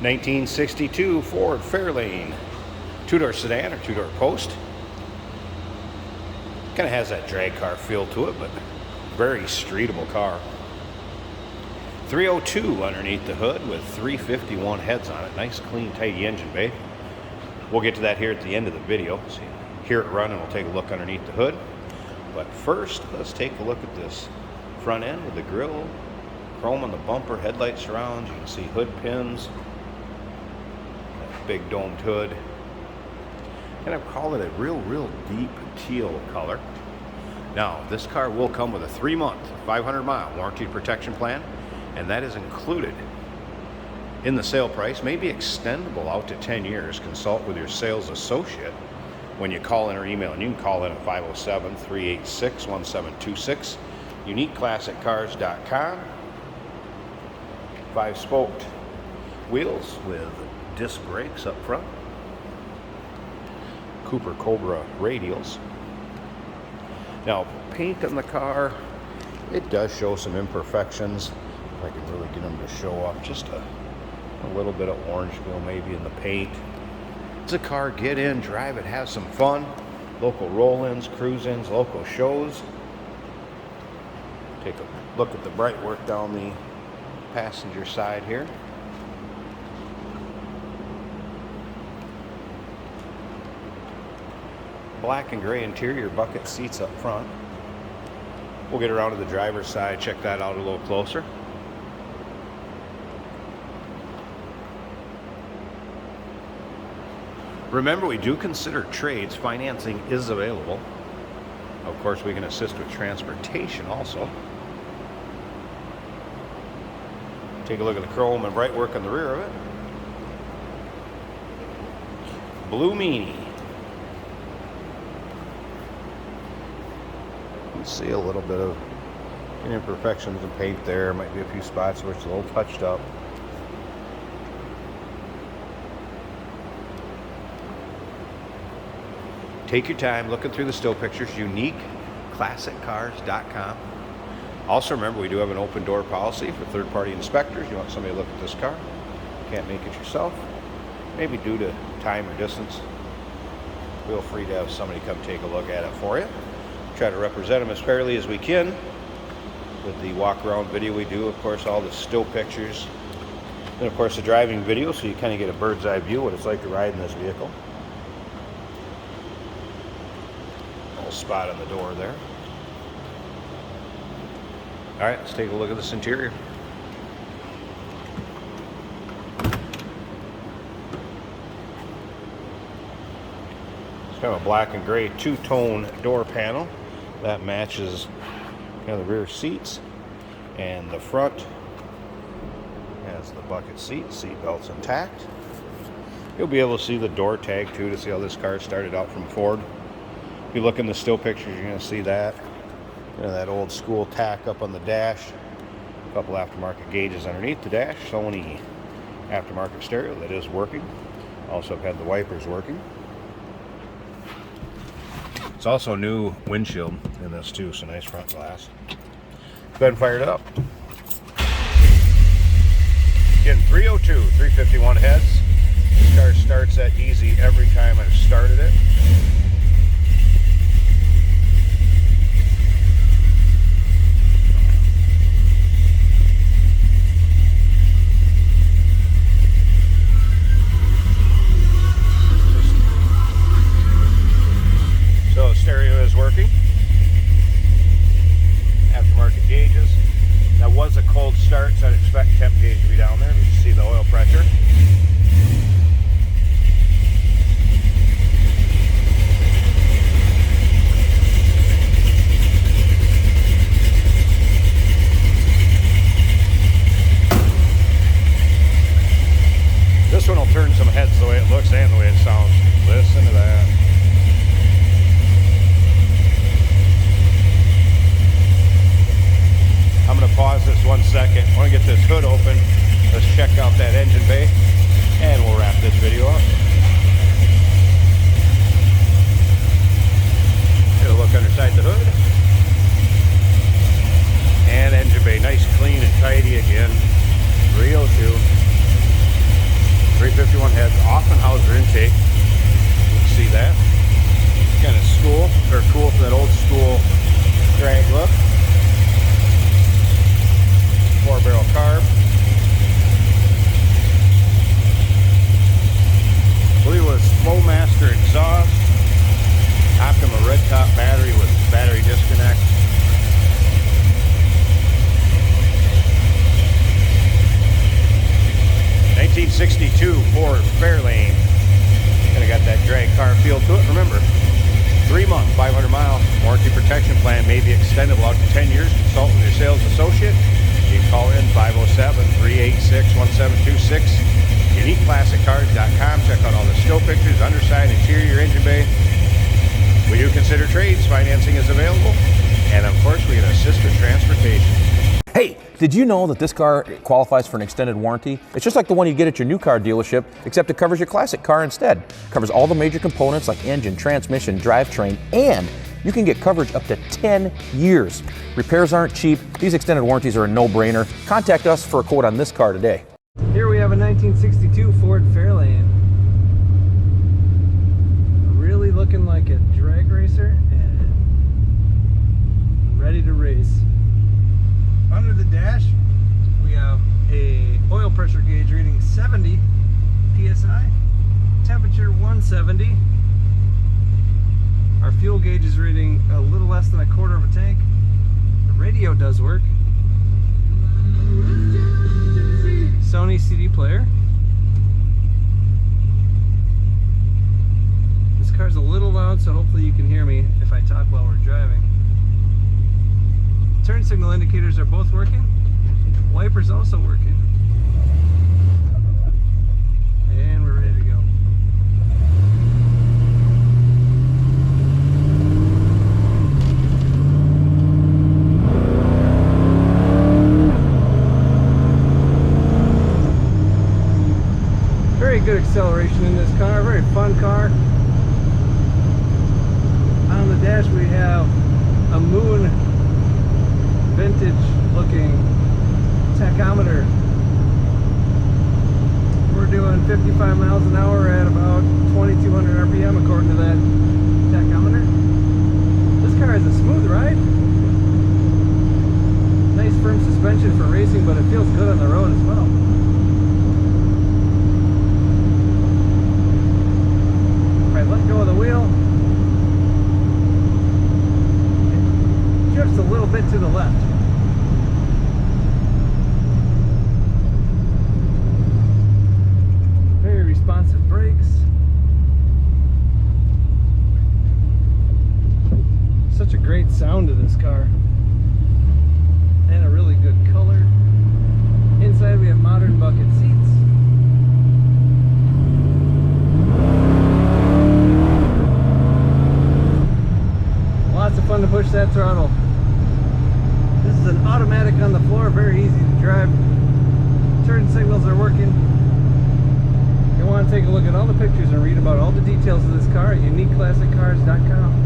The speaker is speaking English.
1962 Ford Fairlane. Two-door sedan or two-door post. Kind of has that drag car feel to it, but very streetable car. 302 underneath the hood with 351 heads on it. Nice, clean, tidy engine bay. We'll get to that here at the end of the video. So hear it run and we'll take a look underneath the hood. But first, let's take a look at this front end with the grille, chrome on the bumper, headlight surrounds. You can see hood pins, that big domed hood. And I've called it a real deep teal color. Now, this car will come with a 3-month, 500-mile warranty protection plan, and that is included in the sale price. May be extendable out to 10 years. Consult with your sales associate when you call in or email, and you can call in at 507-386-1726. UniqueClassicCars.com. 5-spoked wheels with disc brakes up front. Cooper Cobra radials. Now, paint on the car, it does show some imperfections. If I can really get them to show up, just a little bit of orange peel maybe in the paint. It's a car, get in, drive it, have some fun. Local roll-ins, cruise-ins, local shows. Take a look at the bright work down the passenger side here. Black and gray interior, bucket seats up front. We'll get around to the driver's side, check that out a little closer. Remember, we do consider trades. Financing is available. Of course, we can assist with transportation also. Take a look at the chrome and bright work on the rear of it. Blue Meanie. You see a little bit of imperfections in paint there. Might be a few spots where it's a little touched up. Take your time looking through the still pictures. UniqueClassicCars.com. Also remember, we do have an open door policy for third-party inspectors. You want somebody to look at this car, can't make it yourself, maybe due to time or distance, feel free to have somebody come take a look at it for you. Try to represent them as fairly as we can with the walk-around video we do. Of course, all the still pictures, and of course the driving video, so you kind of get a bird's eye view what it's like to ride in this vehicle. Little spot on the door there. All right, let's take a look at this interior. It's kind of a black and gray two-tone door panel that matches kind of the rear seats, and the front has the bucket seat belts intact. You'll be able to see the door tag too to see how this car started out from Ford. If you look in the still pictures, you're going to see that. You know, that old school tack up on the dash. A couple aftermarket gauges underneath the dash. Sony aftermarket stereo that is working. Also have had the wipers working. It's also new windshield in this too, so nice front glass. Go ahead and fire it up. Again, 302, 351 heads. This car starts at easy every time I've started it. So stereo is working. Aftermarket gauges. That was a cold start, so I'd expect temp gauge to be down there. You see the oil pressure. This one will turn some heads the way it looks and the way it sounds. Listen to that. I'm going to pause this 1 second. I want to get this hood open. Let's check out that engine bay, and we'll wrap this video up. Get a look underside the hood. And engine bay, nice, clean, and tidy again. 302. extendable out to 10 years. Consult with your sales associate. You can call in 507-386-1726. UniqueClassicCars.com. Check out all the still pictures, underside, interior, engine bay. We do consider trades. Financing is available. And of course, we can assist with transportation. Hey, did you know that this car qualifies for an extended warranty? It's just like the one you get at your new car dealership, except it covers your classic car instead. It covers all the major components like engine, transmission, drivetrain, and you can get coverage up to 10 years. Repairs aren't cheap. These extended warranties are a no-brainer. Contact us for a quote on this car today. Here we have a 1962 Ford Fairlane. Really looking like a drag racer and ready to race. Under the dash, we have a oil pressure gauge reading 70 psi, temperature 170. Our fuel gauge is reading a little less than a quarter of a tank. The radio does work. Sony CD player. This car's a little loud, so hopefully you can hear me if I talk while we're driving. Turn signal indicators are both working. Wipers also working. And we're ready to go. Very good acceleration in this car, very fun car. On the dash we have a Moon vintage looking tachometer. We're doing 55 miles an hour at about 2200 RPM according to that tachometer. This car is a smooth ride. Nice firm suspension for racing, but it feels good on the road as well. If I let go of the wheel, it drifts a little bit to the left. Very responsive brakes. Such a great sound to this car. And a really good color. Inside we have modern bucket seats. Lots of fun to push that throttle. This is an automatic on the floor, very easy to drive. Turn signals are working. If you want to take a look at all the pictures and read about all the details of this car at UniqueClassicCars.com.